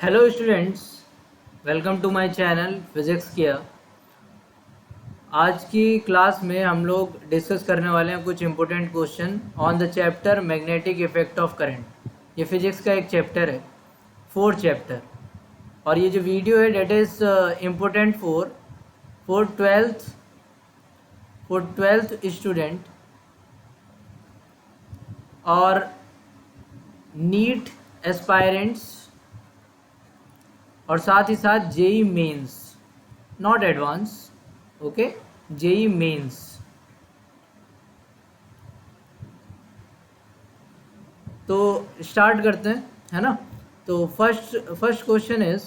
Hello students, welcome to my channel physics किया। आज की क्लास में हम लोग डिस्कस करने वाले हैं कुछ important question on the chapter magnetic effect of current. ये फिजिक्स का एक चैप्टर है, फोर्थ चैप्टर। और ये जो वीडियो है that is important for twelfth student और नीट एस्पायरेंट्स और साथ ही साथ JEE Mains, not advance, okay, JEE Mains. तो स्टार्ट करते हैं, है ना। तो first question is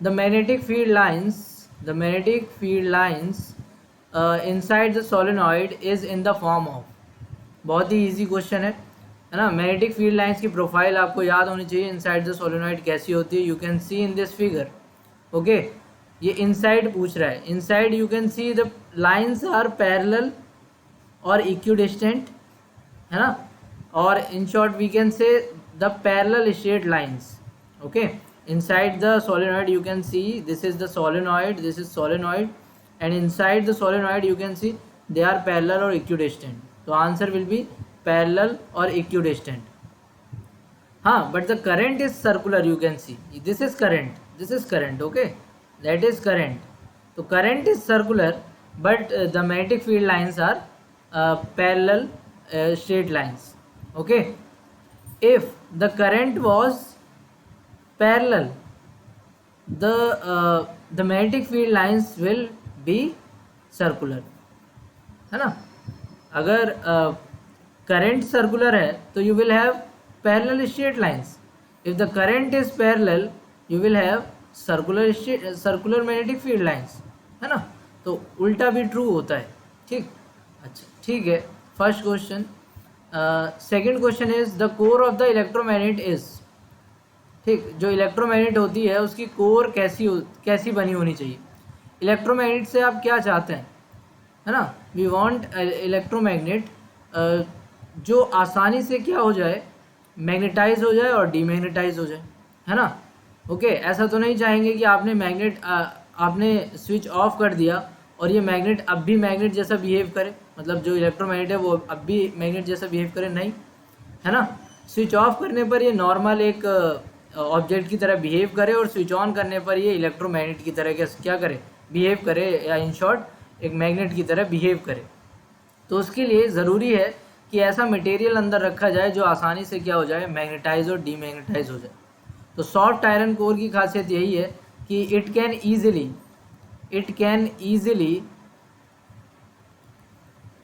the magnetic field lines inside the solenoid is in the form of. बहुत ही इजी क्वेश्चन है ना। मैग्नेटिक फील्ड लाइंस की प्रोफाइल आपको याद होनी चाहिए। इनसाइड द सोलेनॉइड कैसी होती है, you can see in this figure, okay. ये इनसाइड पूछ रहा है। Inside you can see the lines are parallel और इक्विडिस्टेंट, है ना। और in short we can say the parallel straight lines, okay. Inside the solenoid you can see this is the solenoid, this is solenoid, and inside the solenoid you can see they are parallel or equidistant. तो answer will be parallel और equidistant. हाँ, but the current is circular, you can see this is current, okay, that is current. तो current is circular but the magnetic field lines are parallel straight lines, okay. If the current was parallel, the magnetic field lines will be circular, है ना। अगर current circular है तो you will have parallel straight lines. If the current is parallel, you will have circular magnetic field lines, है ना। तो उल्टा भी ट्रू होता है, ठीक। अच्छा, ठीक है। First question. Second question is the core of the electromagnet is, ठीक। जो इलेक्ट्रोमैग्नेट होती है उसकी कोर कैसी बनी होनी चाहिए। इलेक्ट्रोमैग्नेट से आप क्या चाहते हैं, है ना। वी वांट इलेक्ट्रोमैग्नेट जो आसानी से क्या हो जाए, मैग्नेटाइज हो जाए और डीमैग्नेटाइज हो जाए, है ना। ओके, ऐसा तो नहीं चाहेंगे कि आपने स्विच ऑफ कर दिया और ये मैग्नेट अब भी मैग्नेट जैसा बिहेव करे, मतलब जो इलेक्ट्रोमैग्नेट है वो अब भी मैग्नेट जैसा बिहेव करे, नहीं, है ना। स्विच ऑफ करने पर ये नॉर्मल एक ऑब्जेक्ट की तरह बिहेव करे और स्विच ऑन करने पर ये इलेक्ट्रोमैग्नेट की तरह क्या करे, बिहेव करे, या इन शॉर्ट एक मैग्नेट की तरह बिहेव करे। तो उसके लिए ज़रूरी है कि ऐसा मटेरियल अंदर रखा जाए जो आसानी से क्या हो जाए, मैग्नेटाइज और डीमैग्नेटाइज हो जाए। तो सॉफ्ट आयरन कोर की खासियत यही है कि it can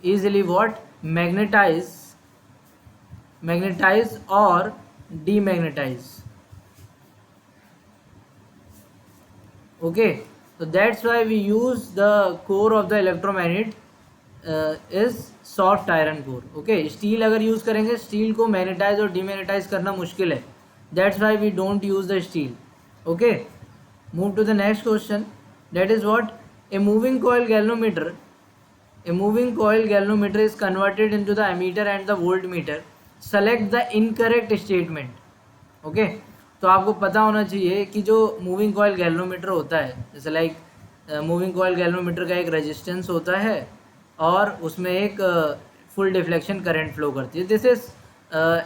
easily what, magnetize और demagnetize, okay. So that's why we use the core of the electromagnet is soft iron core, okay. Steel अगर यूज करेंगे, स्टील को मैग्नेटाइज और डीमैग्नेटाइज करना मुश्किल है, that's why we don't use the steel, okay. Move to the next question, that is what, a moving coil galvanometer is converted into the ammeter and the voltmeter. Select the incorrect statement, okay. तो आपको पता होना चाहिए कि जो moving coil galvanometer होता है, जैसे लाइक मूविंग कॉइल गैल्वेनोमीटर का एक रेजिस्टेंस होता है और उसमें एक फुल डिफ्लेक्शन करंट फ्लो करती है। This is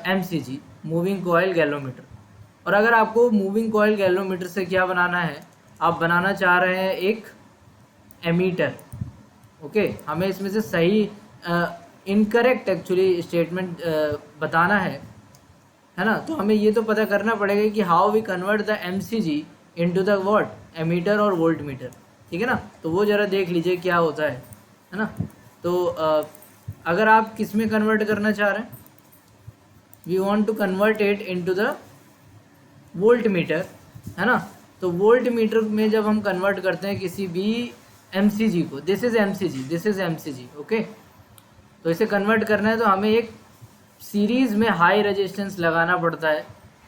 MCG, moving coil galvanometer. और अगर आपको मूविंग कॉइल गैल्वेनोमीटर से क्या बनाना है, आप बनाना चाह रहे हैं एक एमीटर, ओके। हमें इसमें से सही इनकरेक्ट एक्चुअली स्टेटमेंट बताना है ना। तो हमें ये तो पता करना पड़ेगा कि how we convert the MCG into the what, ammeter और वोल्ट मीटर, ठीक है ना। तो वो ज़रा देख लीजिए क्या होता है ना। तो अगर आप किस में कन्वर्ट करना चाह रहे हैं, we want to convert it into the voltmeter, है ना। तो वोल्ट मीटर में जब हम कन्वर्ट करते हैं किसी भी MCG को, दिस इज MCG, ओके। तो इसे कन्वर्ट करना है तो हमें एक सीरीज में हाई रेजिस्टेंस लगाना पड़ता है,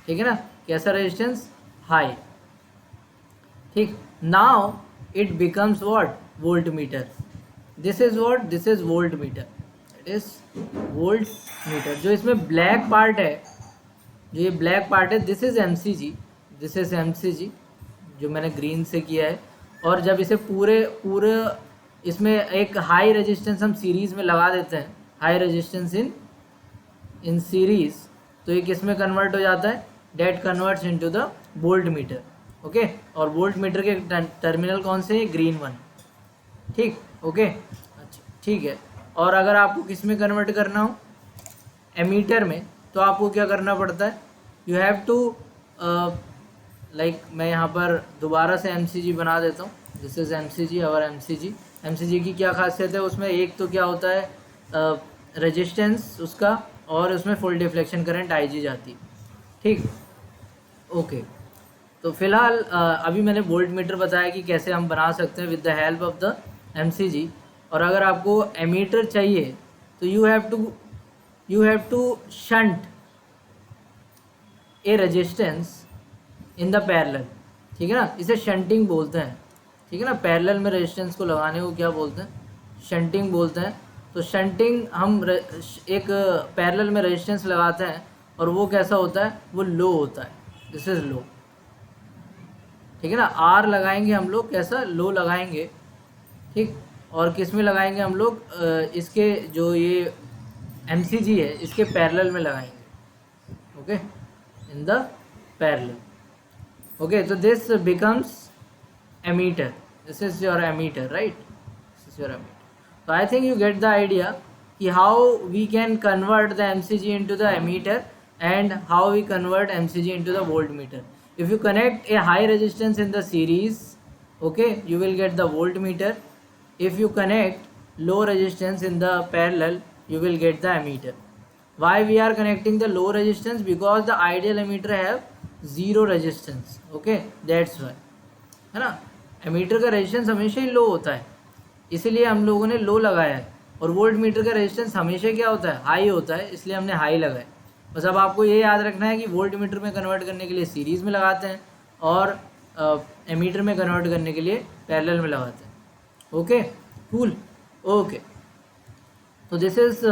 ठीक है ना। कैसा रेजिस्टेंस, हाई, ठीक। Now it becomes what, volt meter. This is what, this is volt meter, it is volt meter. जो इसमें ब्लैक पार्ट है, जो ये ब्लैक पार्ट है, this is MCG, this is MCG जो मैंने ग्रीन से किया है, और जब इसे पूरे पूरे इसमें एक हाई रेजिस्टेंस हम सीरीज़ में लगा देते हैं, हाई रेजिस्टेंस इन सीरीज़, तो ये किस में कन्वर्ट हो जाता है, that converts into the voltmeter. Okay, और वोल्ट मीटर के टर्मिनल कौन से हैं, ग्रीन वन। ठीक, ओके, अच्छा ठीक है। और अगर आपको किस में कन्वर्ट करना हो, एमीटर में, तो आपको क्या करना पड़ता है, यू हैव टू लाइक मैं यहाँ पर दोबारा से MCG बना देता हूँ। दिस इज MCG, और MCG की क्या खासियत है, उसमें एक तो क्या होता है रेजिस्टेंस उसका, और उसमें फुल डिफ्लेक्शन करंट IG जाती है। ठीक, ओके। तो फिलहाल अभी मैंने वोल्ट मीटर बताया कि कैसे हम बना सकते हैं with the help of the MCG। और अगर आपको एमीटर चाहिए तो you have to shunt a resistance in the parallel, ठीक है ना, इसे शंटिंग बोलते हैं। ठीक है ना, पैरेलल में रेजिस्टेंस को लगाने को क्या बोलते हैं, शंटिंग बोलते हैं। तो शंटिंग हम एक पैरेलल में रेजिस्टेंस लगाते हैं, और वो कैसा होता है, वो लो होता है, दिस इज लो। ठीक है ना, R लगाएंगे हम लोग, कैसा लो लगाएंगे। ठीक, और किस में लगाएंगे हम लोग, इसके जो ये MCG है इसके पैरेलल में लगाएंगे। Okay, in the parallel. Okay, तो this becomes ammeter, this is your ammeter, right, this is your ammeter. So I think you get the idea कि how we can convert the MCG into the ammeter and how we convert MCG into the voltmeter. If you connect a high resistance in the series, okay, you will get the voltmeter. If you connect low resistance in the parallel, you will get the ammeter. Why we are connecting the low resistance? Because the ideal ammeter have zero resistance. Okay, that's why, है ना, ammeter का resistance हमेशा ही लो होता है, इसीलिए हम लोगों ने लो लगाया है। और वोल्ट मीटर का रेजिस्टेंस हमेशा क्या होता है, हाई होता है, इसलिए हमने हाई लगाया। बस अब आपको ये याद रखना है कि वोल्ट मीटर में कन्वर्ट करने के लिए सीरीज़ में लगाते हैं, और एमीटर में कन्वर्ट करने के लिए पैरेलल में लगाते हैं। Okay, cool, okay. तो दिस इज़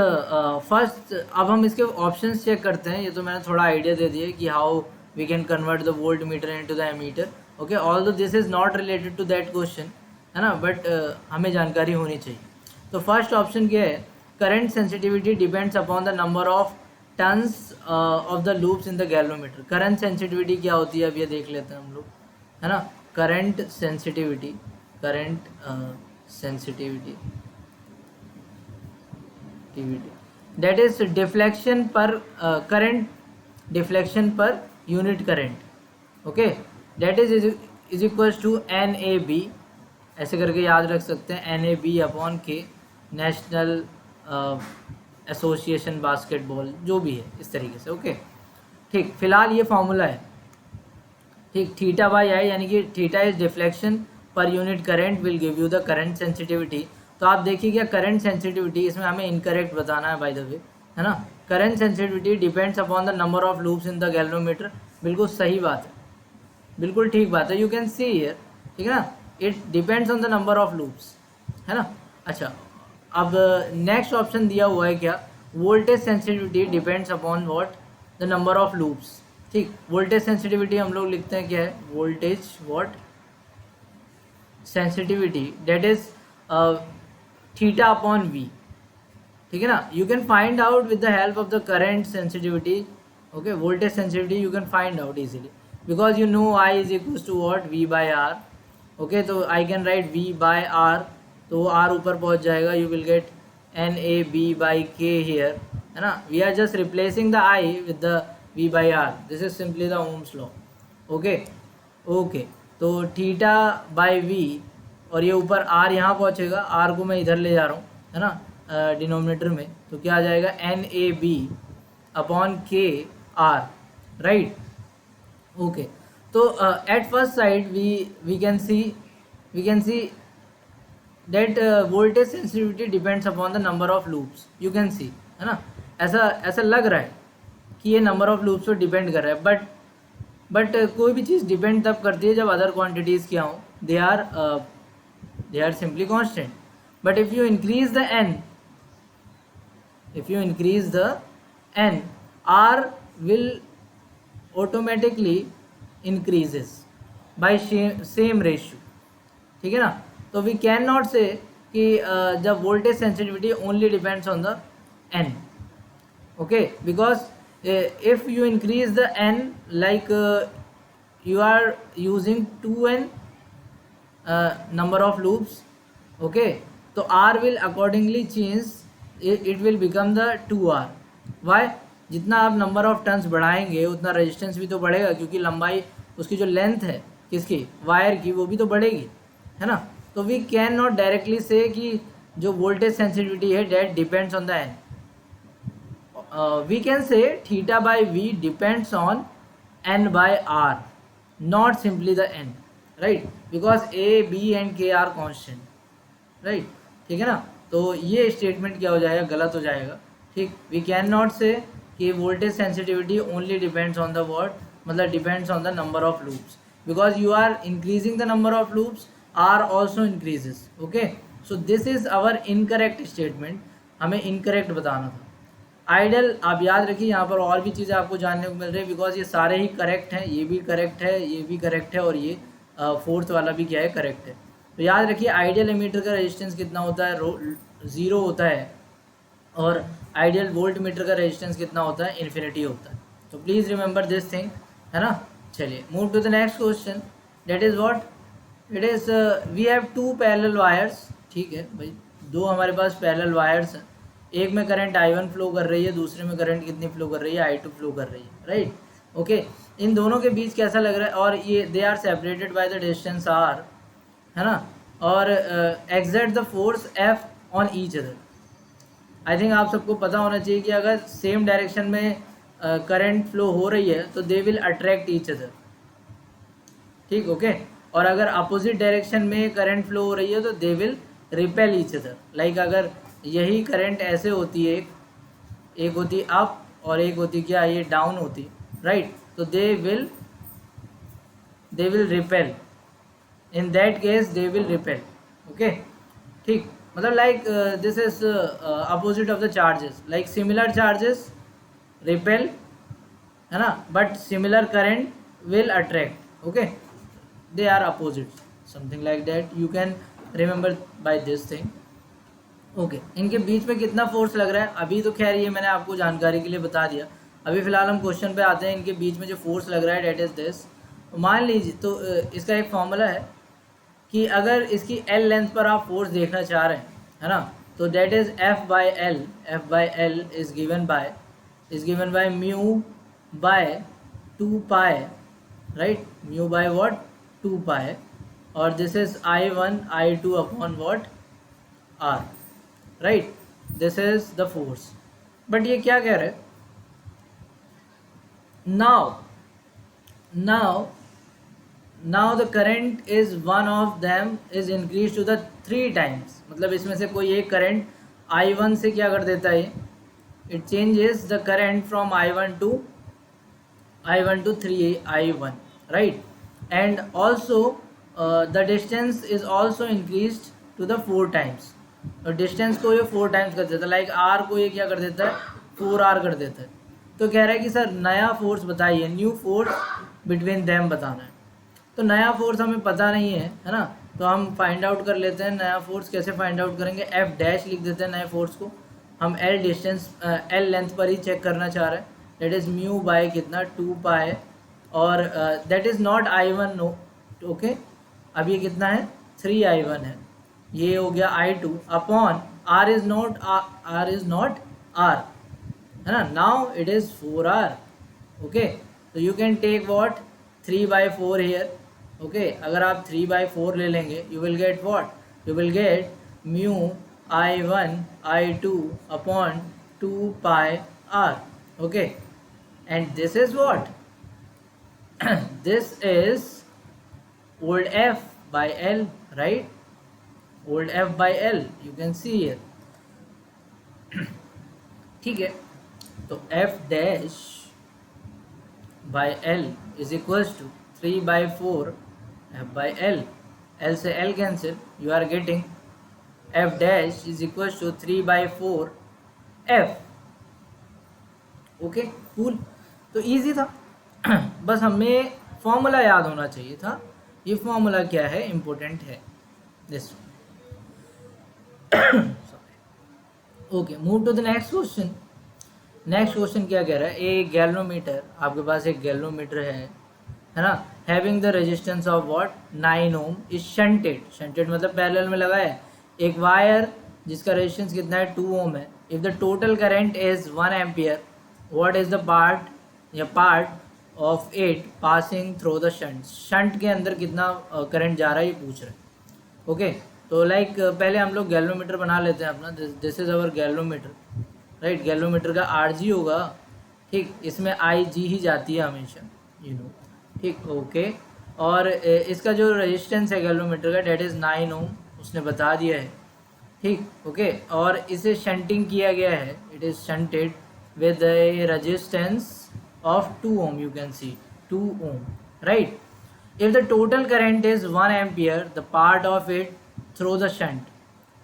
फर्स्ट। अब हम इसके ऑप्शंस चेक करते हैं। ये तो मैंने थोड़ा आइडिया दे दिया कि how we can convert the voltmeter into the ammeter. Okay, although this is not related to that question, है ना, बट हमें जानकारी होनी चाहिए। तो फर्स्ट ऑप्शन क्या है, current sensitivity depends upon the number of turns of the loops in the galvanometer. Current sensitivity क्या होती है, अब ये देख लेते हैं हम लोग, है ना। Current sensitivity that is deflection per current, deflection per unit current. Okay, that is equals to NAB, ऐसे करके याद रख सकते हैं, NAB upon K, national association basketball, जो भी है, इस तरीके से। ओके, ठीक, फिलहाल ये फॉर्मूला है। ठीक, थीटा बाई आई, यानी कि theta is deflection per unit current will give you the current sensitivity. तो आप देखिए क्या करंट सेंसिटिविटी, इसमें हमें इनकरेक्ट बताना है बाय द वे, है ना। Current sensitivity depends upon the number of loops in the galvanometer. बिल्कुल सही बात है, बिल्कुल ठीक बात है, यू कैन सी हियर, ठीक है ना, it depends on the number of loops, है ना। अच्छा, अब नेक्स्ट ऑप्शन दिया हुआ है क्या, voltage sensitivity depends upon what, the number of loops. ठीक, वोल्टेज सेंसिटिविटी हम लोग लिखते हैं क्या है, voltage what sensitivity, that is theta upon V. ठीक है ना, you can find out with the help of the current sensitivity. Okay, voltage sensitivity you can find out easily because you know I is equal to what, V by R। Okay, तो I can write V by R, तो R ऊपर पहुंच जाएगा, you will get NAB by K here, है ना। We are just replacing the I with the V by R, this is simply the Ohm's law. Okay, okay, तो theta by V, और ये ऊपर R यहाँ पहुँचेगा, R को मैं इधर ले जा रहा हूँ, है ना, डिनोमिनेटर में, तो क्या आ जाएगा, NAB upon K R, right. Okay, तो at first side we can see that voltage sensitivity depends upon the number of loops, you can see, है ना। ऐसा लग रहा है कि ये नंबर ऑफ लूप्स पर डिपेंड कर रहा है, बट कोई भी चीज़ डिपेंड तब करती है जब अदर क्वांटिटीज़ क्या हों, they are simply constant. But if you increase the n, R will automatically increases by same ratio, ठीक है ना। तो वी कैन नॉट से कि the voltage sensitivity only depends on the N, okay, because if you increase the n, like you are using 2n number of loops, okay, तो r will accordingly change, it will become the 2r. why? जितना आप number of turns बढ़ाएंगे उतना resistance भी तो बढ़ेगा, क्योंकि लंबाई उसकी जो लेंथ है किसकी, वायर की, वो भी तो बढ़ेगी, है ना। तो वी कैन नॉट डायरेक्टली से कि जो वोल्टेज सेंसिटिविटी है that depends on the N. We can say theta by v depends on n by r, not simply the n, right? Because a, b and k are constant, right? ठीक है ना। तो ये statement क्या हो जाएगा, गलत हो जाएगा, ठीक। वी कैन नॉट से कि voltage sensitivity only depends on the word, मतलब depends on the number of loops, because you are increasing the number of loops, R also increases, okay. So this is our incorrect statement, हमें incorrect बताना था। Idol आप याद रखिए, यहाँ पर और भी चीज़ें आपको जानने को मिल रही है, बिकॉज ये सारे ही करेक्ट हैं, ये भी करेक्ट है, ये भी करेक्ट है, और ये फोर्थ वाला भी क्या है, करेक्ट है। तो याद रखिए आइडियल एमीटर का रेजिस्टेंस कितना होता है, 0 होता है, और आइडियल वोल्ट मीटर का रेजिस्टेंस कितना होता है, इन्फिनिटी होता है। तो प्लीज़ रिमेंबर दिस थिंग, है ना। चलिए move to the next question, that is what, it is we have 2 parallel wires, ठीक है भाई, 2 हमारे पास पैरेलल वायर्स हैं, एक में करंट I1 फ्लो कर रही है, दूसरे में करंट कितनी फ्लो कर रही है, I2 फ्लो कर रही है, राइट, ओके। इन दोनों के बीच कैसा लग रहा है, और ये they are separated by the distance r, है ना, और exert the force F on each other. I think आप सबको पता होना चाहिए कि अगर सेम डायरेक्शन में करंट फ्लो हो रही है तो they will attract each other, ठीक, ओके। और अगर अपोजिट डायरेक्शन में करंट फ्लो हो रही है तो they will repel each other. Like अगर यही करंट ऐसे होती है, एक होती अप और एक होती क्या, ये डाउन होती, राइट, तो they will repel, in that case they will repel, okay, ठीक। मतलब like this is opposite of the charges, like similar charges repel, है ना, but similar current will attract, okay, they are opposite, something like that you can remember by this thing, okay. इनके बीच में कितना force लग रहा है, अभी तो खैर ये मैंने आपको जानकारी के लिए बता दिया, अभी फिलहाल हम क्वेश्चन पे आते हैं। इनके बीच में जो फोर्स लग रहा है डेट इज दिस, मान लीजिए, तो इसका एक फॉर्मूला है कि अगर इसकी एल लेंथ पर आप फोर्स देखना चाह रहे हैं, है ना, तो that is F by L is given by mu by 2 pi, right, mu by what, 2 pi, और this is I1 I2 upon what, R, right, this is the force. But ये क्या कह रहे हैं, now the current is one of them is increased to the 3 times, मतलब इसमें से कोई एक करंट I1 से क्या कर देता है, it changes the current from I1 to 3I1, right, and also the distance is also increased to the 4 times, और डिस्टेंस को ये 4 टाइम्स कर देता है, लाइक आर को ये क्या कर देता है, 4R कर देता है। तो कह रहा है कि सर नया फोर्स बताइए, न्यू फोर्स बिटवीन देम बताना है। तो नया फोर्स हमें पता नहीं है ना, तो हम फाइंड आउट कर लेते हैं नया फोर्स। कैसे फाइंड आउट करेंगे, F डैश लिख देते हैं नए फोर्स को, हम L डिस्टेंस L लेंथ पर ही चेक करना चाह रहे हैं, दैट इज़ म्यू बाय कितना, 2 पाई, और that is not I1, no, okay, अब ये कितना है, 3I1 है, ये हो गया I2 upon R is not R, है ना, now it is 4R, okay. तो you can take what, 3/4 here, okay. अगर आप 3/4 ले लेंगे, you will get what, you will get mu I1 I2 upon 2 pi R, okay, and this is what, this is old F by L, right, old F by L, you can see here, ठीक है। तो F dash by L is equals to 3/4 F by L, L से L cancel, you are getting F dash is equals to 3/4 F, okay, cool. तो easy था, बस हमें formula याद होना चाहिए था। ये फॉर्मूला क्या है, इम्पोर्टेंट है this. Okay, move to the next question. Next question क्या कह रहा है, ए गैल्वोमीटर, आपके पास एक गैल्वोमीटर है ना, having the resistance of what 9 ohm is shunted, shunted मतलब पैरेलल में लगा है एक वायर जिसका रेजिस्टेंस कितना है 2 ओम है। If the total current is 1 ampere, what is the part of it passing through the shunt, shunt के अंदर कितना करंट जा रहा है ये पूछ रहे हैं। ओके, तो लाइक पहले हम लोग गैल्वोमीटर बना लेते हैं अपना, this is our galvanometer, right. Galvanometer का RG होगा, ठीक, इसमें IG ही जाती है हमेशा, यू नो, ठीक, ओके। और इसका जो रेजिस्टेंस है गैल्वोमीटर का डेट इज़ 9 ओम, उसने बता दिया है, ठीक, ओके। और इसे शंटिंग किया गया है, it is shunted with a resistance of 2 ohm, you can see 2 ohm, right. If the total current is 1 ampere, the part of it through the shunt,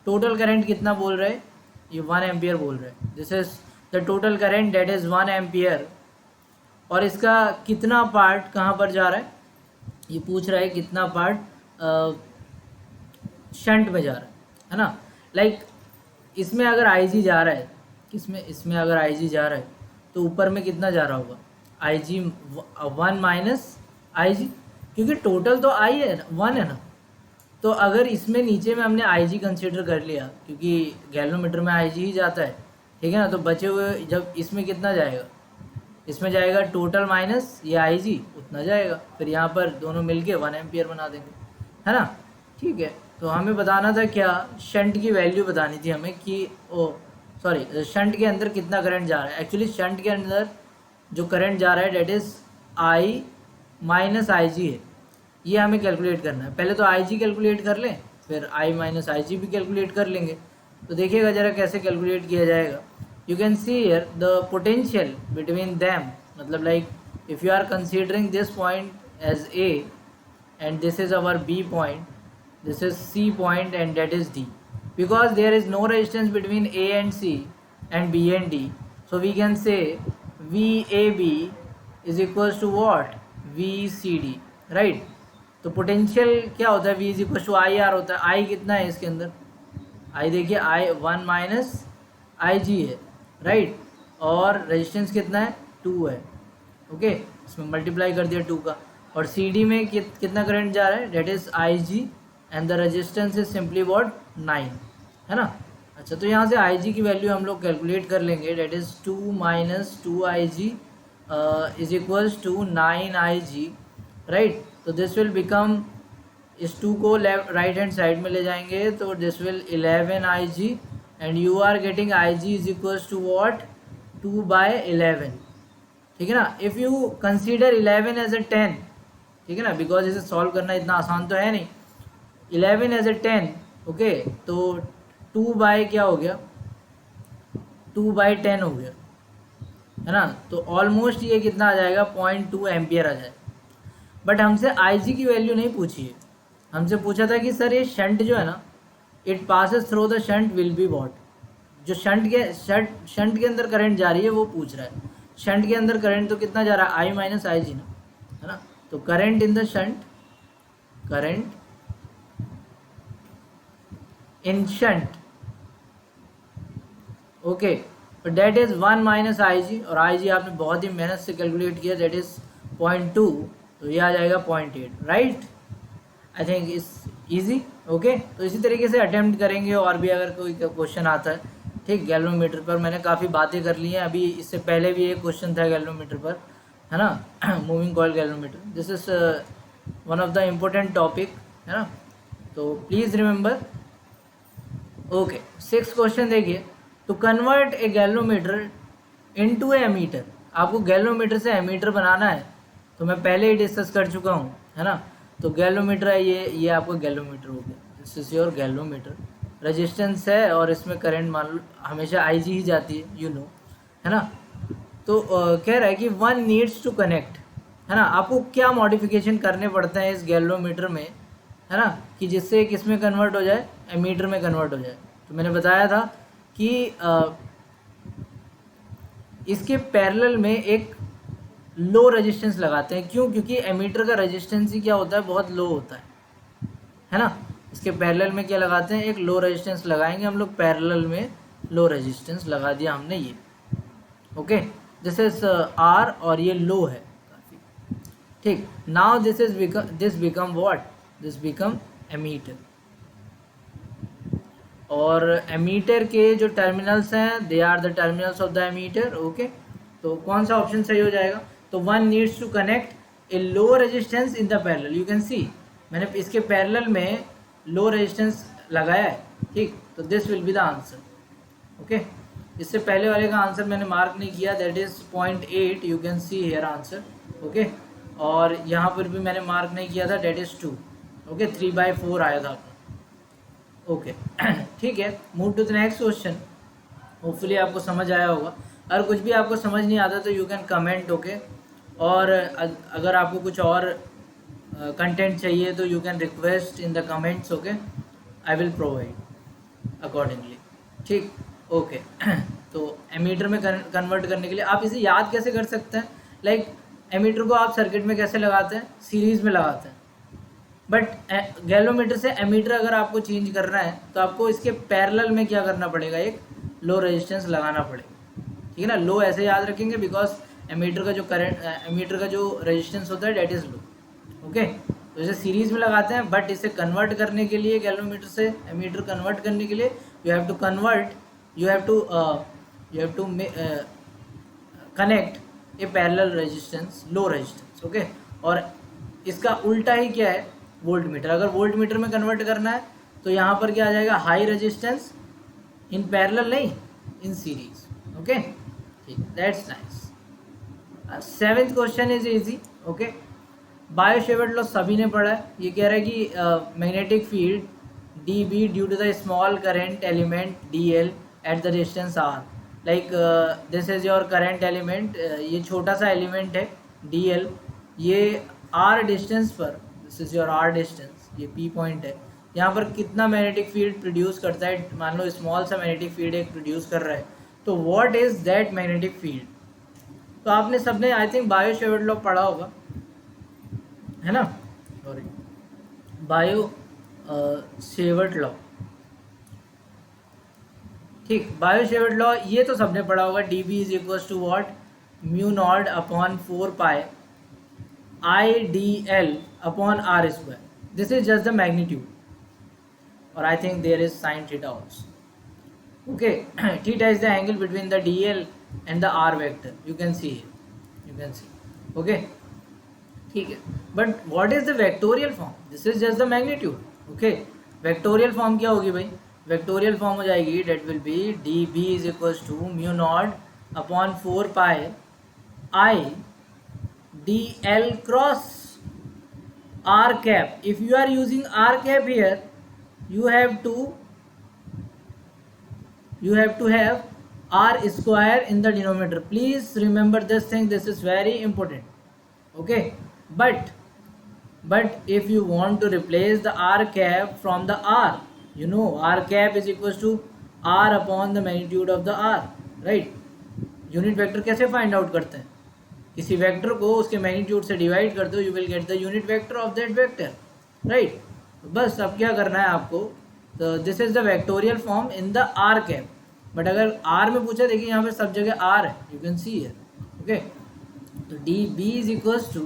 total current कितना बोल रहे हैं, ये 1 एम्पियर बोल रहे हैं, this is the total current that is 1 ampere. और इसका कितना पार्ट कहाँ पर जा रहा है, ये पूछ रहा है कितना पार्ट शंट में जा रहा है ना। लाइक इसमें अगर IG जा रहा है, इसमें अगर IG जा रहा है तो ऊपर में कितना जा रहा होगा, IG 1 माइनस IG, क्योंकि टोटल तो I है ना, 1 है ना। तो अगर इसमें नीचे में हमने IG कंसीडर कर लिया, क्योंकि गैल्वोमीटर में IG ही जाता है, ठीक है ना, तो बचे हुए जब इसमें कितना जाएगा, इसमें जाएगा टोटल माइनस ये IG, उतना जाएगा, फिर यहाँ पर दोनों मिलके 1 एम्पियर बना देंगे, है ना, ठीक है। तो हमें बताना था क्या, शंट की वैल्यू बतानी थी हमें कि शंट के अंदर कितना करंट जा रहा है। एक्चुअली शंट के अंदर जो करंट जा रहा है that is I minus IG है, ये हमें कैलकुलेट करना है। पहले तो IG कैलकुलेट कर लें, फिर I माइनस IG भी कैलकुलेट कर लेंगे। तो देखिएगा ज़रा कैसे कैलकुलेट किया जाएगा। You can see here the potential between them, मतलब like if you are considering this point as A and this is our B point, this is C point and that is D, because there is no resistance between A and C and B and D, so we can say VAB is equals to what, VCD, right। तो potential क्या होता है, V is equal to I R होता है। I कितना है इसके अंदर, I देखिए I 1 माइनस IG है, राइट। और रेजिस्टेंस कितना है 2 है, ओके, इसमें मल्टीप्लाई कर दिया 2 का। और CD में कितना करंट जा रहा है, that is IG and the resistance is simply what 9, है ना। अच्छा, तो यहाँ से IG की वैल्यू हम लोग कैलकुलेट कर लेंगे, that is 2 minus 2IG is equals to 9IG, right. तो दिस विल बिकम, इस 2 को राइट हैंड साइड में ले जाएंगे तो this will 11IG and you are getting IG is equals to what 2/11, ठीक है ना। If you consider 11 as a 10, ठीक है ना, बिकॉज इसे सॉल्व करना इतना आसान तो है नहीं, 11 एज ए 10, ओके, तो 2 बाय क्या हो गया, 2/10 हो गया, है ना। तो ऑलमोस्ट ये कितना आ जाएगा, 0.2 एम्पियर आ जाएगा। बट हमसे IG की वैल्यू नहीं पूछी है, हमसे पूछा था कि सर ये शंट जो है ना, it passes through the shunt will be what, जो शंट के अंदर करंट जा रही है वो पूछ रहा है। शंट के अंदर करंट तो कितना जा रहा है, I माइनस IG ना, है ना। तो current in the shunt, current in shunt, okay, that is 1 minus IG, और IG आपने बहुत ही मेहनत से कैलकुलेट किया, डेट इज 0.2, तो ये आ जाएगा 0.8, राइट। आई थिंक इस ईजी, ओके। तो इसी तरीके से अटेम्प्ट करेंगे, और भी अगर कोई क्वेश्चन आता है, ठीक। गैल्वोमीटर पर मैंने काफ़ी बातें कर ली हैं, अभी इससे पहले भी एक क्वेश्चन था गैल्वोमीटर पर, है ना, moving coil galvanometer, this is one of the important topic, है ना। तो प्लीज़ रिमेंबर, ओके। 6 क्वेश्चन देखिए, to convert a galvanometer into a ammeter, आपको गैल्वोमीटर से एमीटर बनाना है, तो मैं पहले ही डिस्कस कर चुका हूँ, है ना। तो गैल्वोमीटर है ये आपको गैल्वोमीटर हो गया, this is your galvanometer. Resistance है और इसमें करंट मान लो हमेशा IG ही जाती है, यू नो, है ना। तो कह रहा है कि वन नीड्स टू कनेक्ट, है ना, आपको क्या मॉडिफिकेशन करने पड़ते हैं इस गैल्वोमीटर में, है ना, कि जिससे किस में कन्वर्ट हो जाए, एमीटर में कन्वर्ट हो जाए। तो मैंने बताया था कि इसके पैरेलल में एक लो रेजिस्टेंस लगाते हैं। क्यों? क्योंकि एमीटर का रेजिस्टेंस ही क्या होता है, बहुत लो होता है ना। इसके पैरेलल में क्या लगाते हैं, एक लो रेजिस्टेंस लगाएंगे हम लोग, पैरेलल में लो रेजिस्टेंस लगा दिया हमने ये। ओके, दिस इज आर और ये लो है काफ़ी। ठीक, now this become what, this become ammeter. और एमीटर के जो टर्मिनल्स हैं, they are the terminals of the ammeter. Okay, तो कौन सा ऑप्शन सही हो जाएगा? तो one needs to connect a low resistance in the parallel. You can see मैंने इसके पैरेलल में लो रेजिस्टेंस लगाया है। ठीक, तो this will be the answer. Okay, इससे पहले वाले का आंसर मैंने मार्क नहीं किया, that is 0.8। You can see here answer. Okay, और यहाँ पर भी मैंने मार्क नहीं किया था, डेट इज 2। ओके, 3/4 आया था आपका। ओके ठीक है, move to the next question. Hopefully आपको समझ आया होगा। अगर कुछ भी आपको समझ नहीं आता तो यू कैन कमेंट। ओके, और अगर आपको कुछ और कंटेंट चाहिए तो you can request in the comments. Okay, I will provide accordingly. ठीक, ओके तो एमीटर में कन्वर्ट करने के लिए आप इसे याद कैसे कर सकते हैं? लाइक एमीटर को आप सर्किट में कैसे लगाते हैं? सीरीज़ में लगाते हैं। बट गैल्वेमीटर से एमीटर अगर आपको चेंज करना है तो आपको इसके पैरेलल में क्या करना पड़ेगा, एक लो रेजिस्टेंस लगाना पड़ेगा। ठीक है ना, लो ऐसे याद रखेंगे बिकॉज एमीटर का जो करंट, एमीटर का जो रेजिस्टेंस होता है डेट इज़ लो। ओके, तो इसे सीरीज़ में लगाते हैं, बट इसे कन्वर्ट करने के लिए गैल्वेमीटर से एमीटर कन्वर्ट करने के लिए you have to connect a parallel resistance, low resistance. Okay, और इसका उल्टा ही क्या है, वोल्ट मीटर। अगर वोल्ट मीटर में कन्वर्ट करना है तो यहाँ पर क्या आ जाएगा, हाई रेजिस्टेंस इन पैरेलल नहीं, इन सीरीज। ओके, ठीक, that's nice. 7th question is easy. Okay, Biot Savart law सभी ने पढ़ा है। ये कह रहा है कि magnetic field D B due to the small current element D L at the distance R. Like this is your current element, ये छोटा सा एलिमेंट है डी एल, ये आर डिस्टेंस पर, this is your R distance, ये P point है, यहाँ पर कितना मैग्नेटिक फील्ड प्रोड्यूस करता है? मान लो स्मॉल सा मैग्नेटिक फील्ड एक प्रोड्यूस कर रहा है, तो what is that magnetic field? तो आपने सबने आई थिंक बायो-सेवर्ट लॉ पढ़ा होगा, है ना, सॉरी, बायो-सेवर्ट लॉ। ठीक, बायो-सेवर्ट लॉ ये तो सबने पढ़ा होगा। D B is equal to what, mu not upon 4 pi IDL upon R square. This is just the magnitude, or I think there is sin theta also. Okay, theta is the angle between the DL and the R vector. You can see here. You can see. Okay, ठीक है. But what is the vectorial form? This is just the magnitude. Okay, vectorial form क्या होगी भाई? Vectorial form हो जाएगी, that will be dB is equals to mu naught upon 4 pi I dl cross r cap. If you are using r cap here, you have to have r square in the denominator. Please remember this thing, this is very important. Okay, but if you want to replace the r cap from the r, you know r cap is equals to r upon the magnitude of the r, right? Unit vector कैसे find out करते हैं? किसी vector को उसके magnitude से divide कर दो, you will get the unit vector of that vector, right? बस अब क्या करना है आपको, तो this is the vectorial form in the R cap. But अगर आर में पूछा, देखिए यहाँ पे सब जगह आर है, you can see here. Okay, तो D B is equals to,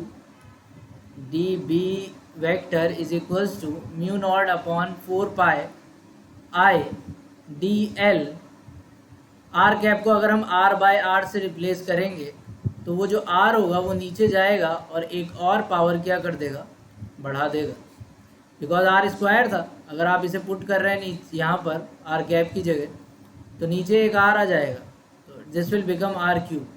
D B vector is equals to mu not upon 4 pi I D L. R cap को अगर हम आर बाय आर से रिप्लेस करेंगे तो वो जो आर होगा वो नीचे जाएगा और एक और पावर क्या कर देगा, बढ़ा देगा, बिकॉज आर स्क्वायर था। अगर आप इसे पुट कर रहे हैं यहाँ पर आर कैप की जगह, तो नीचे एक आर आ जाएगा, तो this will become R cube.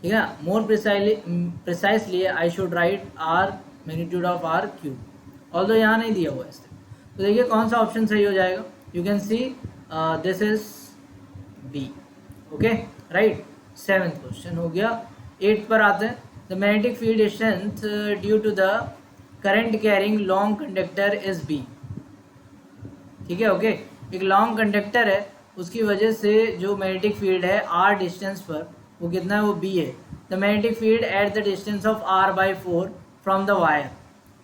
ठीक है ना, more precisely I should write R magnitude of R cube, although यहाँ नहीं दिया हुआ इससे। तो देखिए कौन सा ऑप्शन सही हो जाएगा, you can see this is B. Okay, right, 7th question हो गया। 8th पर आते हैं। The magnetic field strength due to the current carrying long conductor is B. ठीक है, ओके, एक लॉन्ग कंडक्टर है, उसकी वजह से जो मैग्नेटिक फील्ड है आर डिस्टेंस पर वो कितना है, वो बी है। the magnetic field at the distance of r/4 from the wire.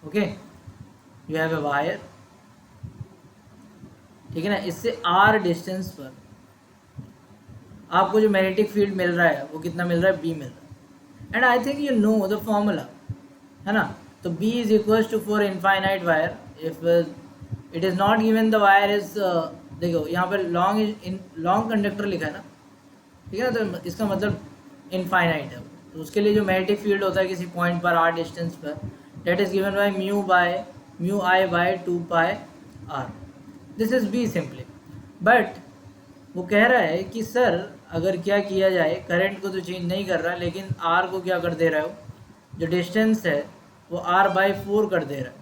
Okay, you have a wire, ठीक है ना, इससे r डिस्टेंस पर आपको जो मैग्नेटिक फील्ड मिल रहा है वो कितना मिल रहा है, b मिल रहा है. And I think you know the formula, है ना. तो b is equal to for infinite wire, if it is not given the wire is, देखो यहाँ पर लॉन्ग कंडक्टर लिखा है ना, ठीक है ना, तो इसका मतलब इनफाइनाइट है. तो उसके लिए जो मैग्नेटिक फील्ड होता है किसी पॉइंट पर r डिस्टेंस पर, that is given by mu I by 2 pi r. This is b simply. But वो कह रहा है कि सर अगर क्या किया जाए, करंट को तो चेंज नहीं कर रहा लेकिन r को क्या कर दे रहा हो, जो डिस्टेंस है वो r/4 कर दे रहा है,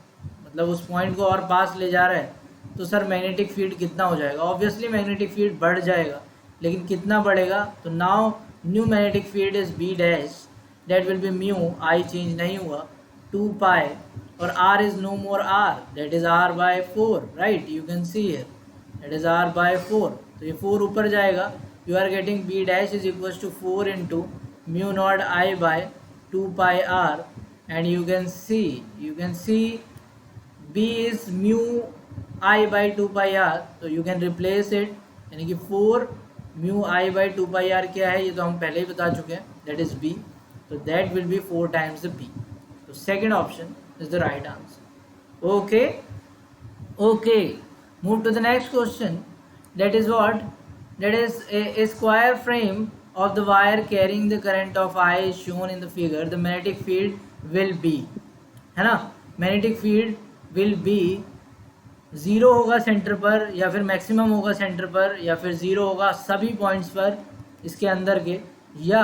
मतलब उस पॉइंट को और पास ले जा रहा है. तो सर मैग्नेटिक फील्ड कितना हो जाएगा, ऑब्वियसली मैग्नेटिक फील्ड बढ़ जाएगा, लेकिन कितना बढ़ेगा. तो now new magnetic field is b dash, that will be mu, I change नहीं हुआ, 2 पाई, और r is no more r, that is r/4, right. You can see here that is r/4. तो ये 4 ऊपर जाएगा, you are getting b dash is equal to 4 into mu not I by 2 pi r. And you can see b is mu I by 2 pi r, तो you can replace it, यानी कि 4 mu I by 2 pi r क्या है ये तो हम पहले ही बता चुके हैं, that is b. तो that will be 4 times the b. तो second option is the right answer. Okay, move to the next question. That is what? That is a square frame of the wire carrying the current of I is shown in the figure. The magnetic field will be, है ना, magnetic field will be, zero होगा centre पर, या फिर maximum होगा centre पर, या फिर ज़ीरो होगा सभी पॉइंट्स पर इसके अंदर के, या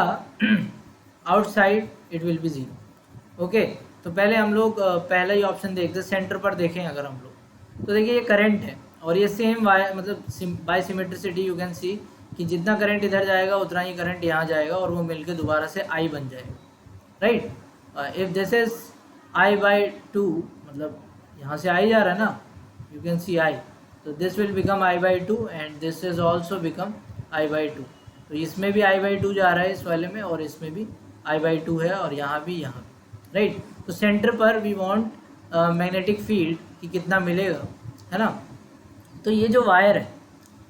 outside it will be zero. Okay, तो पहले हम लोग पहला ही ऑप्शन देखते, सेंटर पर देखें अगर हम लोग, तो देखिए ये करंट है और ये सेम वायर, मतलब by symmetricity you can see कि जितना करंट इधर जाएगा उतना ही करंट यहाँ जाएगा और वो मिलके दोबारा से आई बन जाएगा, right. If this is I/2, मतलब यहाँ से आई जा रहा है ना, यू कैन सी आई, तो this will become I/2 and this is also become I/2. तो इसमें भी I/2 जा रहा है इस वाले में, और इसमें भी I/2 है, और यहाँ भी, राइट. तो सेंटर पर वी वांट मैग्नेटिक फील्ड कि कितना मिलेगा, है ना. तो ये जो वायर है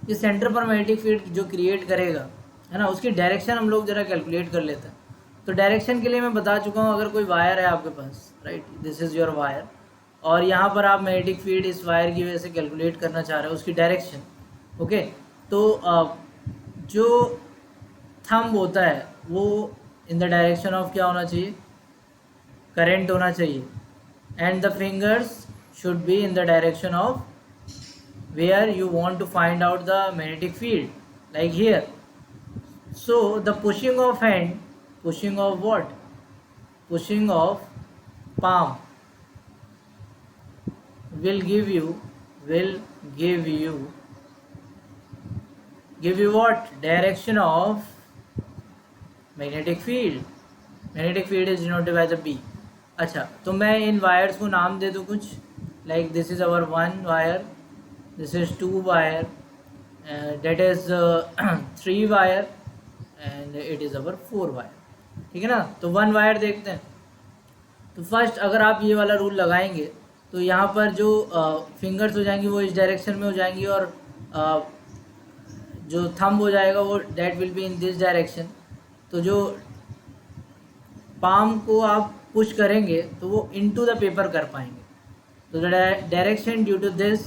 ये सेंटर पर मैग्नेटिक फील्ड जो क्रिएट करेगा, है ना, उसकी डायरेक्शन हम लोग ज़रा कैलकुलेट कर लेते हैं. तो डायरेक्शन के लिए मैं बता चुका हूँ, अगर कोई वायर है आपके पास, right, this is your wire, और यहाँ पर आप मैग्नेटिक फील्ड इस वायर की वजह से कैलकुलेट करना चाह रहे हो उसकी डायरेक्शन. ओके, तो जो थंब होता है वो इन द डायरेक्शन ऑफ क्या होना चाहिए, करंट होना चाहिए, and the fingers should be in the direction of where you want to find out the magnetic field, like here. So the pushing of hand, pushing of what, pushing of palm will give you what, direction of magnetic field. Magnetic field is denoted by the B. अच्छा, तो मैं इन wires को नाम दे दूँ कुछ, like this is our 1 wire, this is 2 wire, that is 3 wire, and it is our 4 wire. ठीक है ना. तो 1 वायर देखते हैं. तो फर्स्ट अगर आप ये वाला रूल लगाएंगे तो यहाँ पर जो फिंगर्स हो जाएंगी वो इस डायरेक्शन में हो जाएंगी, और जो थंब हो जाएगा वो that will be in this direction. तो जो पाम को आप पुश करेंगे तो वो इनटू द पेपर कर पाएंगे. तो the direction due to this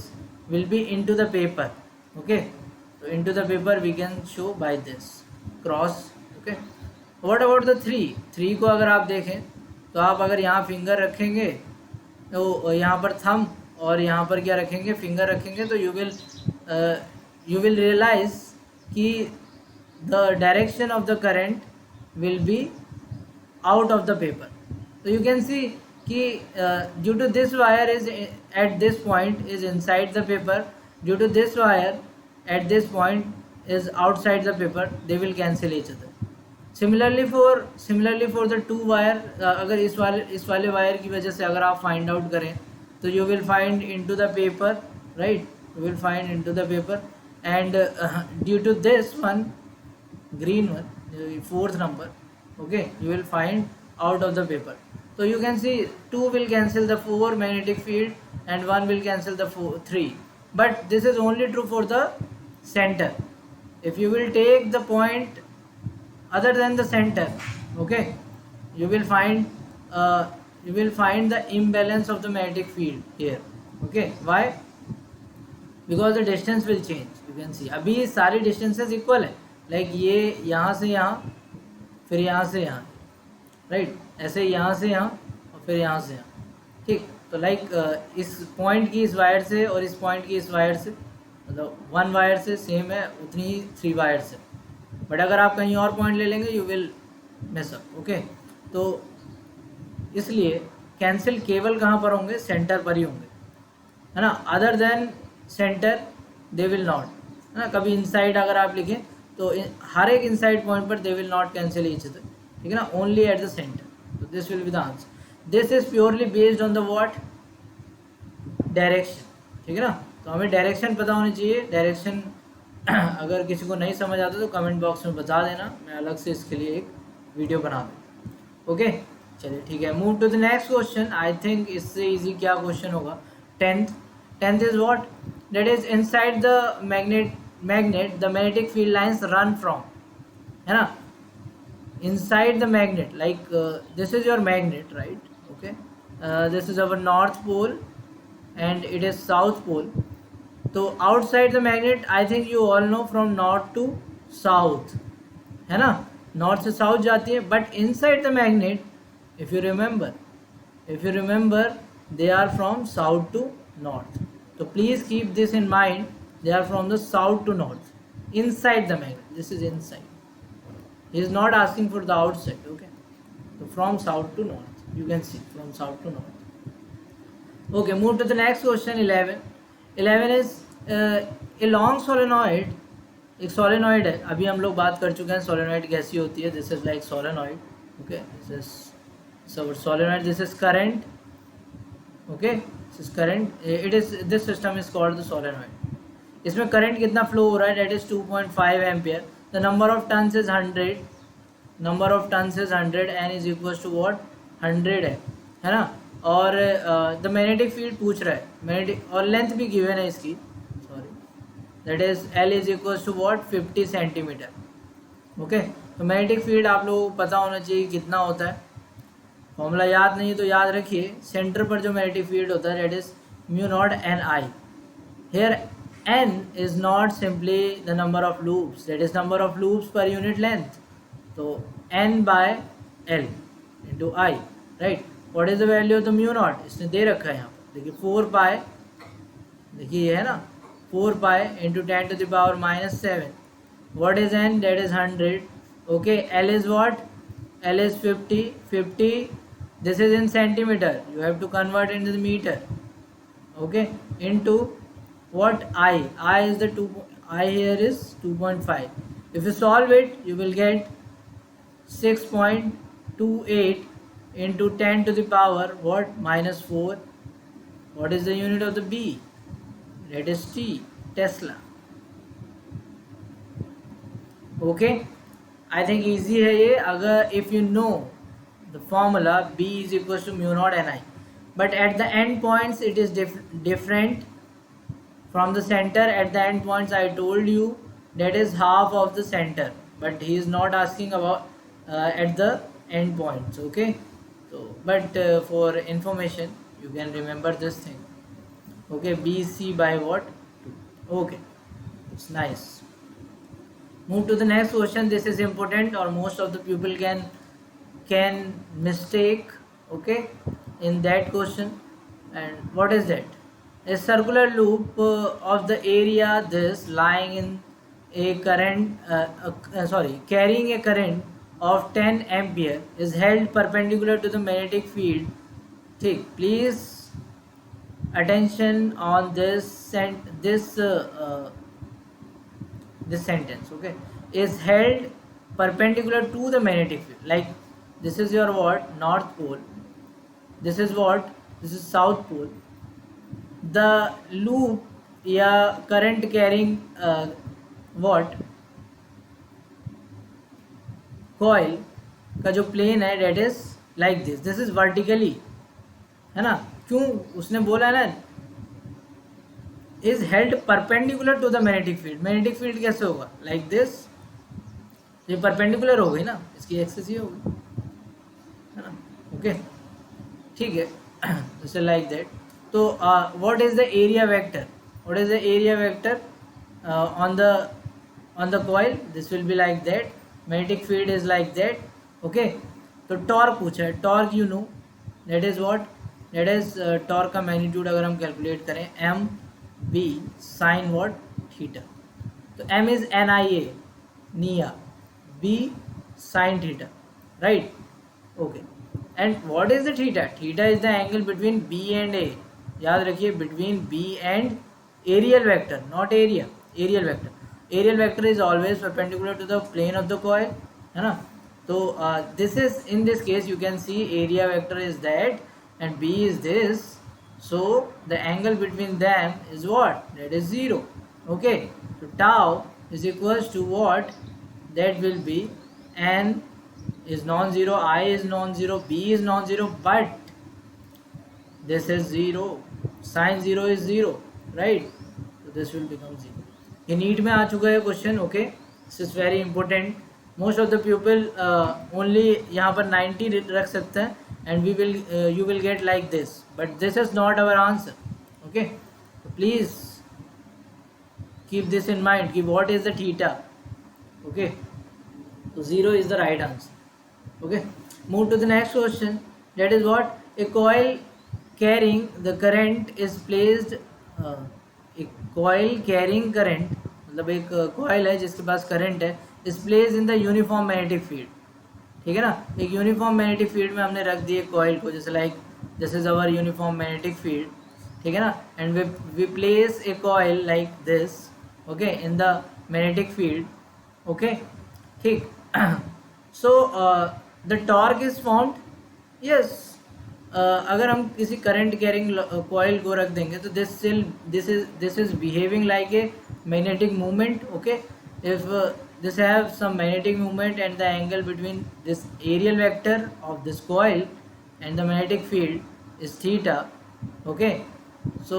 will be into the paper. Okay, तो into the paper we can show by this cross. Okay, what about the 3 को अगर आप देखें तो आप अगर यहाँ फिंगर रखेंगे तो यहाँ पर थंब, और यहाँ पर क्या रखेंगे, फिंगर रखेंगे, तो यू विल रियलाइज कि the direction of the current will be out of the paper. तो यू कैन सी कि due to this wire is at this point is inside the paper, due to this wire at this point is outside the paper, they will cancel each other. Similarly for the 2 wire, अगर इस वाले wire की वजह से अगर आप find out करें तो you will find into the paper, right, you will find into the paper, and due to this one green one, 4th number, Okay, you will find out of the paper. So you can see 2 will cancel the 4 magnetic field and 1 will cancel the 3. But this is only true for the center. If you will take the point other than the center, okay, you will find uh, the imbalance of the magnetic field here. Okay, why? Because the distance will change. You can see अभी सारी distances equal है, like ये यहाँ से यहाँ, फिर यहाँ से यहाँ, राइट, ऐसे यहाँ से यहाँ और फिर यहाँ से यहाँ, ठीक। तो लाइक इस पॉइंट की इस वायर से और इस पॉइंट की इस वायर से, मतलब 1 वायर से सेम है उतनी ही 3 वायर से, बट अगर आप कहीं और पॉइंट ले लेंगे you will mess up. Okay, तो इसलिए कैंसिल केवल कहाँ पर होंगे? सेंटर पर ही होंगे, है ना। Other than centre they will not, है ना। कभी इनसाइड अगर आप लिखें तो हर एक इनसाइड पॉइंट पर they will not cancel each other, ठीक है ना, ओनली एट द सेंटर। तो this will be the answer. This is purely based on the what? Direction, ठीक है ना। तो हमें डायरेक्शन पता होनी चाहिए। डायरेक्शन अगर किसी को नहीं समझ आता तो कमेंट बॉक्स में बता देना, मैं अलग से इसके लिए एक वीडियो बना दूँ। ओके, चलिए ठीक है। Move to the next question. I think इससे इजी क्या क्वेश्चन होगा? Tenth is what? That is inside the magnet the magnetic field lines run from, है ना। inside the magnet, like this is your magnet, right? Okay, this is our north pole and it is south pole. So outside the magnet, I think you all know from north to south, है ना, north से south जाती है। but inside the magnet, if you remember they are from south to north. So please keep this in mind, they are from the south to north, inside the magnet. This is inside. He is not asking for the outside. Okay, so from south to north, you can see from south to north. Okay, move to the next question. 11 is a long solenoid. एक solenoid है, अभी हम लोग बात कर चुके हैं solenoid कैसी होती है। This is like solenoid. Okay, this is solenoid, this is current. Okay, this is current, it is, this system is called the solenoid. इसमें करंट कितना फ्लो हो रहा है? That is 2.5 ampere. The number of turns is 100, number of turns is 100, n is equals to what? 100 है ना। और the magnetic field पूछ रहा है, मैग्नेटिक, और लेंथ भी गिवन है इसकी, sorry, that is L is equals to what? 50 centimetre. Okay, तो मैग्नेटिक फील्ड आप लोगों को पता होना चाहिए कितना होता है। फॉर्मूला याद नहीं है तो याद रखिए, सेंटर पर जो मैग्नेटिक फील्ड होता है that is mu not N I. Here n is not simply the number of loops, that is number of loops per unit length. So n by L into I, right? What is the value of the mu naught? इसने दे रखा है यहाँ पर, देखिए 4 पाई, देखिए ये है ना, 4 पाई into 10 to the power minus 7. What is n? That is 100. Okay, L is what? L is 50. This is in centimeter, you have to convert into the meter. Okay, into what? I is the 2, I here is 2.5. if you solve it you will get 6.28 into 10 to the power what? minus 4. What is the unit of the B? That is T, Tesla. Okay, I think easy है ये, अगर if you know the formula B is equals to mu naught Ni, but at the end points it is different from the center. At the end points I told you that is half of the center, but he is not asking about at the end points. Okay, so but for information you can remember this thing. Okay, BC by what? 2. Okay, it's nice. Move to the next question. This is important, or most of the people can mistake, okay, in that question. And what is that? A circular loop of the area this lying in a current carrying a current of 10 ampere is held perpendicular to the magnetic field. ठीक, please attention on this sentence. Okay, is held perpendicular to the magnetic field. Like this is your what? North pole. This is what? This is south pole. The loop या current carrying what? coil का जो plane है that is like this is vertically, है ना। क्यों उसने बोला है ना, is held perpendicular to the magnetic field. Magnetic field कैसे होगा, लाइक दिस, ये परपेंडिकुलर हो गई ना, इसकी एक्सिस ही होगी, है ना। ओके ठीक है, जैसे लाइक दैट। तो what is the area vector, what is the area vector on the coil, this will be like that, magnetic field is like that, okay। तो टॉर्क पूछा है, torque you know that is what, that is torque का magnitude अगर हम calculate करें M B sine what theta, तो M is N I A निया, B sine theta, right, okay. And what is the theta, theta is the angle between B and A, याद रखिए between B and areal vector, not area, areal vector, areal vector is always perpendicular to the plane of the coil, है ना। तो this is in this case you can see area vector is that and B is this, so the angle between them is what, that is 0, okay। so tau is equals to what, that will be n is non-zero, I is non-zero, b is non-zero, but this is 0, sin 0 is 0, right, so this will become 0। ये NEET में आ चुका है question, okay, this is very important. Most of the people only यहाँ पर 90 रख सकते हैं and you will get like this, but this is not our answer, okay। so please keep this in mind कि what is the theta, okay। so 0 is the right answer, okay। move to the next question, that is what a coil carrying the current is placed, a coil carrying current मतलब एक coil है जिसके पास current है, is placed in the uniform magnetic field, ठीक है ना। एक uniform magnetic field में हमने रख दिए कॉइल को, जैसे like this is our uniform magnetic field, ठीक है ना, and we place a coil like this, okay, in the magnetic field, okay, ठीक। So the torque is formed, yes, अगर हम किसी करंट कैरिंग कॉइल को रख देंगे तो this is behaving like a magnetic movement, okay. If this have some magnetic movement and the angle between this aerial vector of this coil and the magnetic field is theta, okay। so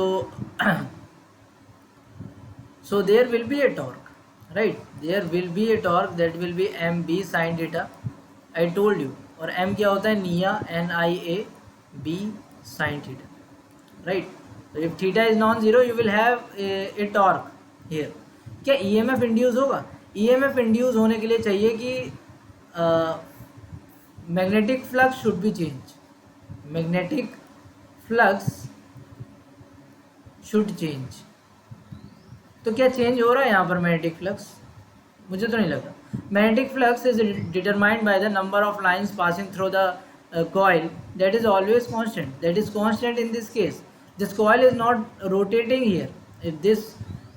so there will be a torque, right, there will be a torque that will be mb sin theta, I told you। और m क्या होता है, निया N I A B sin theta, right। so if theta is non-zero you will have a torque here। क्या emf induce होगा, EMF induce होने के लिए चाहिए कि magnetic flux should be change, magnetic flux should change. तो क्या change हो रहा है यहाँ पर मैग्नेटिक फ्लक्स, मुझे तो नहीं लग रहा। Magnetic flux is determined by the number of lines passing through the coil, that is always constant, that is constant in this case. This coil is not rotating here, if this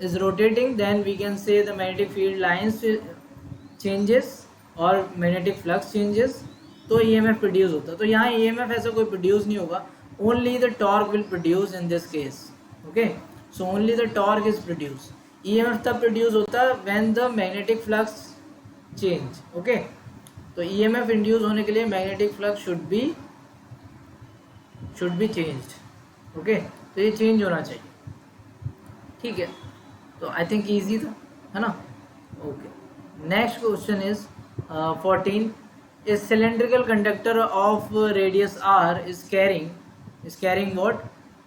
is rotating then we can say the magnetic field lines changes और magnetic flux changes, तो EMF produce होता है। तो यहाँ EMF ऐसा कोई produce नहीं होगा, only the torque will produce in this case, okay। so only the torque is produced, EMF तब प्रोड्यूस होता है when the magnetic flux change, okay। तो EMF इंड्यूस होने के लिए magnetic flux should be changed, okay। तो ये change होना चाहिए, ठीक है। तो आई थिंक ईजी था, है ना, ओके। Next question is 14, a cylindrical conductor of radius R is carrying what,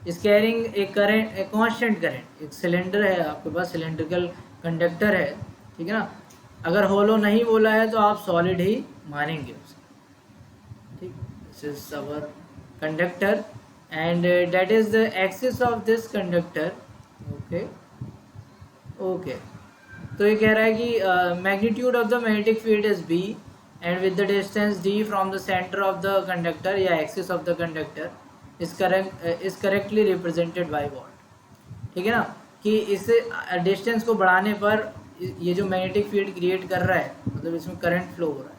is carrying a current, a constant current. एक सिलेंडर है आपके पास, सिलेंड्रिकल कंडक्टर है, ठीक है ना। अगर होलो नहीं बोला है तो आप सॉलिड ही मानेंगे उसे, ठीक। This is our conductor and that is the axis of this conductor, okay okay. तो ये कह रहा है कि magnitude of the magnetic field is B and with the distance D from the centre of the conductor या axis of the conductor is correctly represented by what, ठीक है ना। कि इस डिस्टेंस को बढ़ाने पर ये जो मैग्नेटिक फील्ड क्रिएट कर रहा है, मतलब इसमें करंट फ्लो हो रहा है,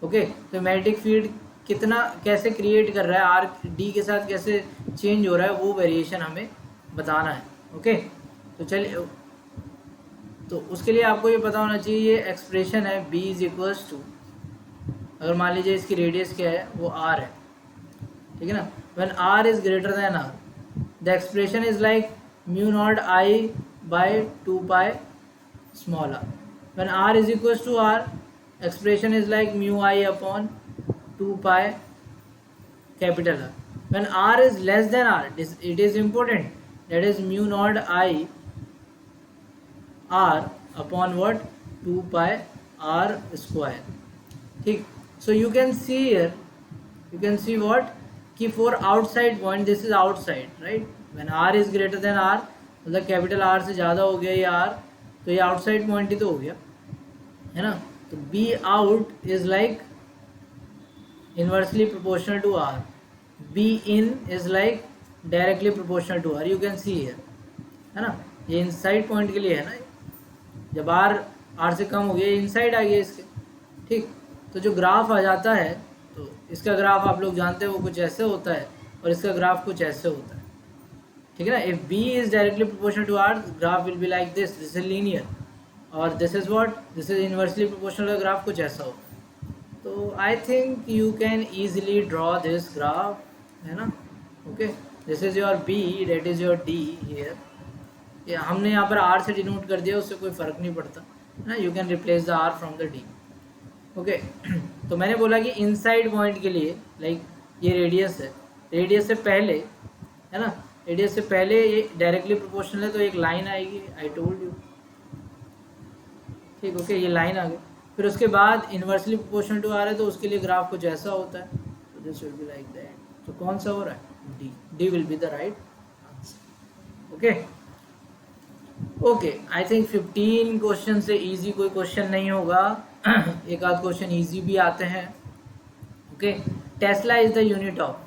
ओके। तो मैग्नेटिक फील्ड कितना कैसे क्रिएट कर रहा है, आर डी के साथ कैसे चेंज हो रहा है, वो वेरिएशन हमें बताना है, ओके। तो चलिए, तो उसके लिए आपको ये पता होना चाहिए, ये एक्सप्रेशन है B इज इक्वल्स टू अगर मान लीजिए इसकी रेडियस क्या है, वो r है, ठीक है ना। When r is greater than r, the expression is like mu not i by 2 pi small r. When r is equals to r, expression is like mu I upon 2 pi capital R. When r is less than r, it is important, that is mu naught I r upon what, 2 pi r square. ठीक. So you can see here, you can see what, कि for outside point this is outside, right? When r is greater than r, मतलब capital R से ज़्यादा हो गया ये r, तो ये आउटसाइड पॉइंट ही तो हो गया, है ना। तो B out is like inversely proportional to R, B in is like directly proportional to R. You can see here, है ना, ये इनसाइड पॉइंट के लिए है ना, जब आर से कम हो गया इनसाइड आ गया इसके, ठीक. तो जो ग्राफ आ जाता है, तो इसका ग्राफ आप लोग जानते हैं वो कुछ ऐसे होता है और इसका ग्राफ कुछ ऐसे होता है, ठीक है ना. If B is directly proportional to R, graph will be like this is linear, और this is what, this is inversely proportional. Graph कुछ ऐसा हो. तो I think you can easily draw this graph, है ना. Okay, this is your B, that is your D here. ये हमने यहाँ पर आर से डिनोट कर दिया, उससे कोई फ़र्क नहीं पड़ता, है ना. You can replace the R from the D. Okay, तो मैंने बोला कि इनसाइड पॉइंट के लिए लाइक ये रेडियस है, रेडियस से पहले, है ना, रेडियस से पहले ये डायरेक्टली प्रोपोर्शनल है, तो एक लाइन आएगी, आई टोल्ड यू, ठीक. ओके, ये लाइन आ गई. फिर उसके बाद इनवर्सली प्रोपोर्शनल टू आ रहा है, तो उसके लिए ग्राफ कुछ ऐसा होता है. तो this will be like that. तो कौन सा हो रहा है, D. D will be the right answer. Okay okay, I think 15 question से इजी कोई क्वेश्चन नहीं होगा. एक आध क्वेश्चन इजी भी आते हैं. Okay, Tesla is the unit of,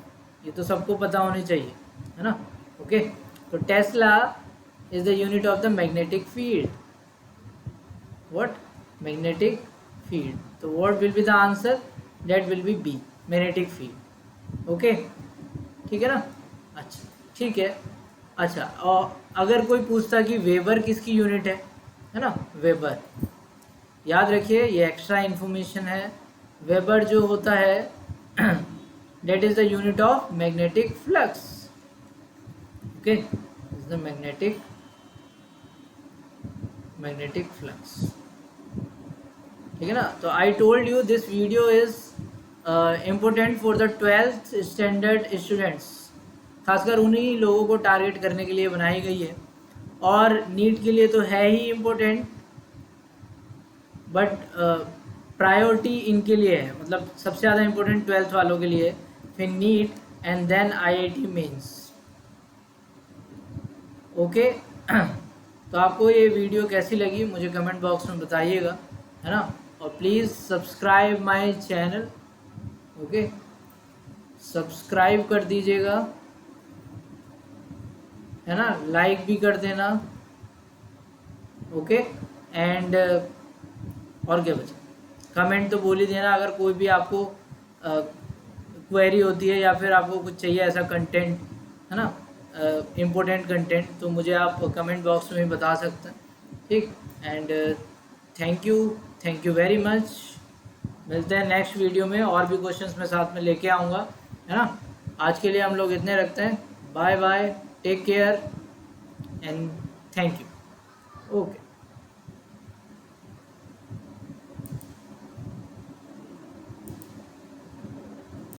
ये तो सबको पता होनी चाहिए, है ना. ओके, तो Tesla is the unit of the magnetic field. What, magnetic field. तो what will be the answer, that will be B, magnetic field. Okay, ठीक है ना. अच्छा, ठीक है. अच्छा, और अगर कोई पूछता कि वेबर किसकी यूनिट है ना, वेबर, याद रखिए ये एक्स्ट्रा इन्फॉर्मेशन है. वेबर जो होता है that is the unit of magnetic flux. Okay, is the magnetic flux, ठीक है ना. तो I told you this video is important for the 12th standard students, खासकर उन्हीं लोगों को टारगेट करने के लिए बनाई गई है. और नीट के लिए तो है ही इम्पोर्टेंट, बट प्रायोरिटी इनके लिए है, मतलब सबसे ज़्यादा इम्पोर्टेंट 12th वालों के लिए, फिर NEET and then IIT mains. Okay, तो आपको ये वीडियो कैसी लगी मुझे कमेंट बॉक्स में बताइएगा, है ना. और please subscribe my channel. Okay, subscribe कर दीजिएगा, है ना, लाइक भी कर देना. ओके, एंड और क्या बचा, कमेंट तो बोल ही देना. अगर कोई भी आपको क्वेरी होती है या फिर आपको कुछ चाहिए ऐसा कंटेंट, है ना, इम्पोर्टेंट कंटेंट, तो मुझे आप कमेंट बॉक्स में भी बता सकते हैं, ठीक. And thank you very much. मिलते हैं नेक्स्ट वीडियो में, और भी क्वेश्चंस मैं साथ में लेके आऊँगा, है ना. आज के लिए हम लोग इतने रखते हैं. Bye bye, take care and thank you. Okay.